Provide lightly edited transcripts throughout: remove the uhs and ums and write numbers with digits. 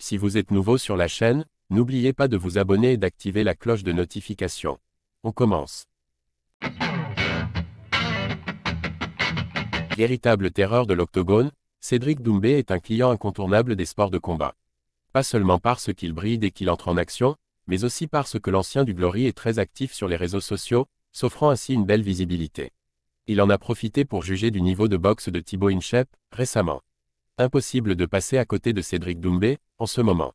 Si vous êtes nouveau sur la chaîne, n'oubliez pas de vous abonner et d'activer la cloche de notification. On commence. Véritable terreur de l'octogone, Cédric Doumbé est un client incontournable des sports de combat. Pas seulement parce qu'il brille dès qu'il entre en action, mais aussi parce que l'ancien du Glory est très actif sur les réseaux sociaux, s'offrant ainsi une belle visibilité. Il en a profité pour juger du niveau de boxe de Thibaut Inchep, récemment. Impossible de passer à côté de Cédric Doumbé, en ce moment.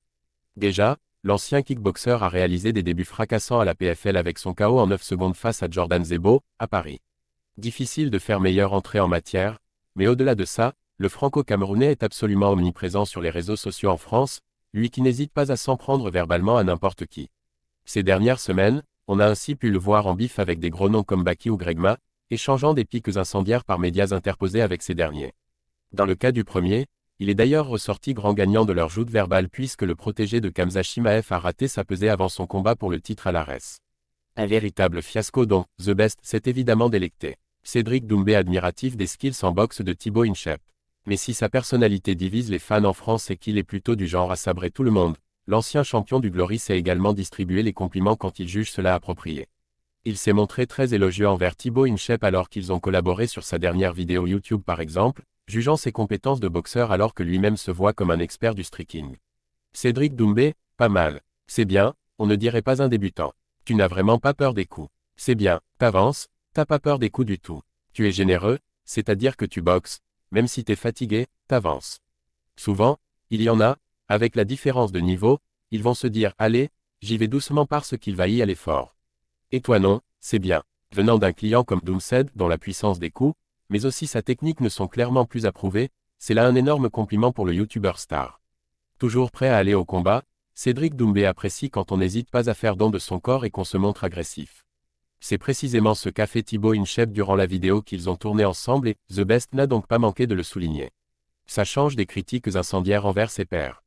Déjà, l'ancien kickboxer a réalisé des débuts fracassants à la PFL avec son KO en 9 secondes face à Jordan Zebo, à Paris. Difficile de faire meilleure entrée en matière, mais au-delà de ça, le franco-camerounais est absolument omniprésent sur les réseaux sociaux en France, lui qui n'hésite pas à s'en prendre verbalement à n'importe qui. Ces dernières semaines, on a ainsi pu le voir en bif avec des gros noms comme Baki ou Gregma, échangeant des piques incendiaires par médias interposés avec ces derniers. Dans le cas du premier, il est d'ailleurs ressorti grand gagnant de leur joute verbale puisque le protégé de Khamzat Chimaev a raté sa pesée avant son combat pour le titre à l'ARES. Un véritable fiasco dont The Best s'est évidemment délecté. Cédric Doumbé admiratif des skills en boxe de Thibaut Inchep. Mais si sa personnalité divise les fans en France et qu'il est plutôt du genre à sabrer tout le monde, l'ancien champion du Glory sait également distribuer les compliments quand il juge cela approprié. Il s'est montré très élogieux envers Thibaut Inchep alors qu'ils ont collaboré sur sa dernière vidéo YouTube par exemple, jugeant ses compétences de boxeur alors que lui-même se voit comme un expert du striking. Cédric Doumbé, pas mal. C'est bien, on ne dirait pas un débutant. Tu n'as vraiment pas peur des coups. C'est bien, t'avances, t'as pas peur des coups du tout. Tu es généreux, c'est-à-dire que tu boxes, même si t'es fatigué, t'avances. Souvent, il y en a, avec la différence de niveau, ils vont se dire « Allez, j'y vais doucement parce qu'il va y aller fort ». Et toi non, c'est bien. Venant d'un client comme Doomsed dont la puissance des coups, mais aussi sa technique ne sont clairement plus approuvées, c'est là un énorme compliment pour le youtubeur star. Toujours prêt à aller au combat, Cédric Doumbé apprécie quand on n'hésite pas à faire don de son corps et qu'on se montre agressif. C'est précisément ce qu'a fait Thibaut Inchep durant la vidéo qu'ils ont tournée ensemble et The Best n'a donc pas manqué de le souligner. Ça change des critiques incendiaires envers ses pairs.